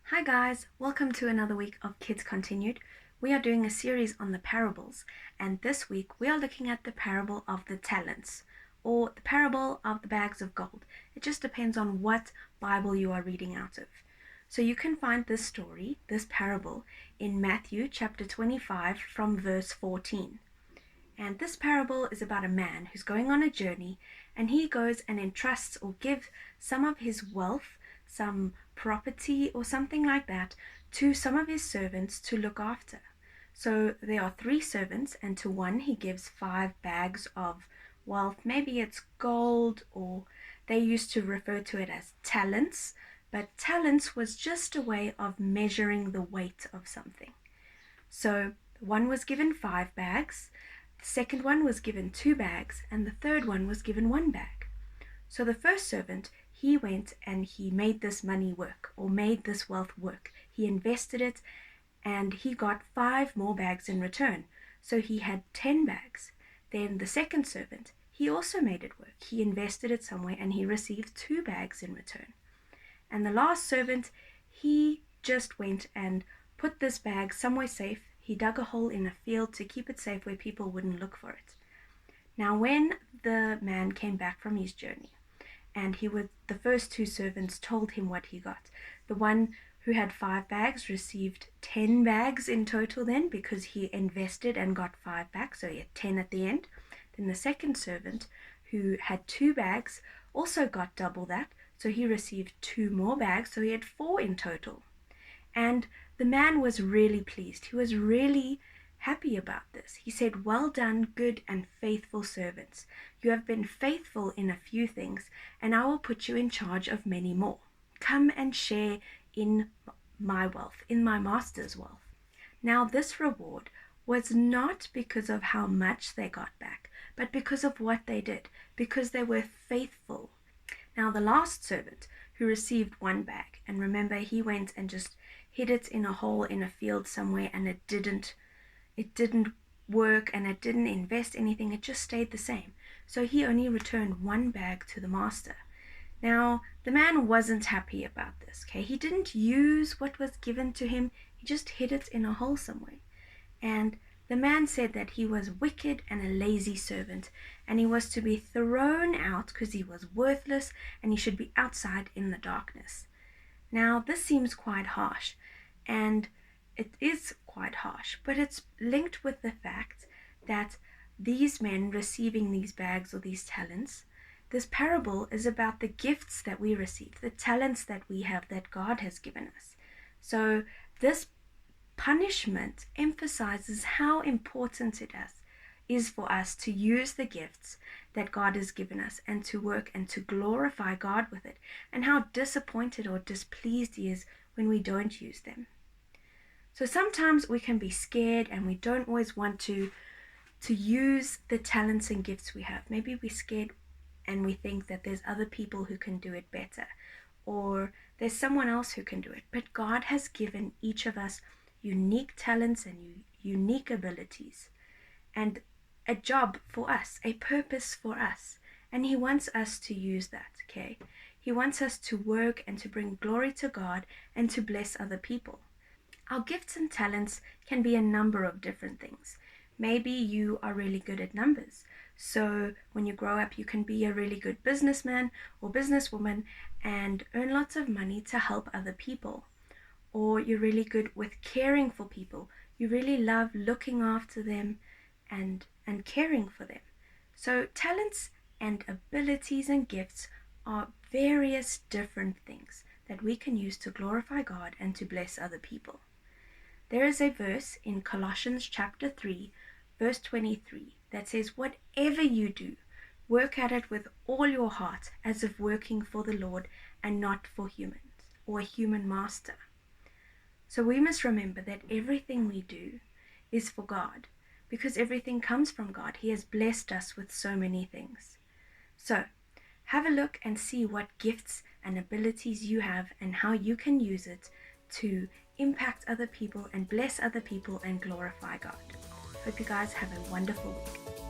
Hi guys, welcome to another week of Kids Continued. We are doing a series on the parables, and this week we are looking at the parable of the talents, or the parable of the bags of gold. It just depends on what Bible you are reading out of. So you can find this story, this parable, in Matthew chapter 25 from verse 14. And this parable is about a man who's going on a journey, and he goes and entrusts or gives some of his wealth, some property or something like that, to some of his servants to look after. So there are 3 servants, and to one he gives 5 bags of wealth. Maybe it's gold, or they used to refer to it as talents, but talents was just a way of measuring the weight of something. So one was given 5 bags, the second one was given 2 bags, and the third one was given 1 bag. So the first servant, he went and he made this money work, or made this wealth work. He invested it, and he got 5 more bags in return. So he had 10 bags. Then the second servant, he also made it work. He invested it somewhere, and he received 2 bags in return. And the last servant, he just went and put this bag somewhere safe. He dug a hole in a field to keep it safe where people wouldn't look for it. Now when the man came back from his journey, and the first 2 servants told him what he got. The one who had 5 bags received 10 bags in total then, because he invested and got 5 back, so he had 10 at the end. Then the second servant, who had 2 bags, also got double that, so he received 2 more bags, so he had 4 in total. And the man was really pleased. He was really happy about this. He said, "Well done, good and faithful servants. You have been faithful in a few things, and I will put you in charge of many more. Come and share in my wealth, in my master's wealth." Now this reward was not because of how much they got back, but because of what they did, because they were faithful. Now the last servant, who received 1 bag, and remember, he went and just hid it in a hole in a field somewhere, and it didn't work, and it didn't invest anything. It just stayed the same. So he only returned 1 bag to the master. Now the man wasn't happy about this. Okay, he didn't use what was given to him. He just hid it in a hole somewhere. And the man said that he was wicked and a lazy servant, and he was to be thrown out because he was worthless, and he should be outside in the darkness. Now this seems quite harsh, and it is quite harsh, but it's linked with the fact that these men receiving these bags or these talents, this parable is about the gifts that we receive, the talents that we have, that God has given us. So this punishment emphasizes how important it is for us to use the gifts that God has given us, and to work and to glorify God with it, and how disappointed or displeased He is when we don't use them. So sometimes we can be scared, and we don't always want to use the talents and gifts we have. Maybe we're scared and we think that there's other people who can do it better, or there's someone else who can do it. But God has given each of us unique talents and unique abilities, and a job for us, a purpose for us. And He wants us to use that, okay? He wants us to work and to bring glory to God and to bless other people. Our gifts and talents can be a number of different things. Maybe you are really good at numbers. So when you grow up, you can be a really good businessman or businesswoman and earn lots of money to help other people. Or you're really good with caring for people. You really love looking after them and caring for them. So talents and abilities and gifts are various different things that we can use to glorify God and to bless other people. There is a verse in Colossians chapter 3, verse 23 that says, "Whatever you do, work at it with all your heart, as if working for the Lord and not for humans or a human master." So we must remember that everything we do is for God, because everything comes from God. He has blessed us with so many things. So have a look and see what gifts and abilities you have and how you can use it to impact other people and bless other people and glorify God. Hope you guys have a wonderful week.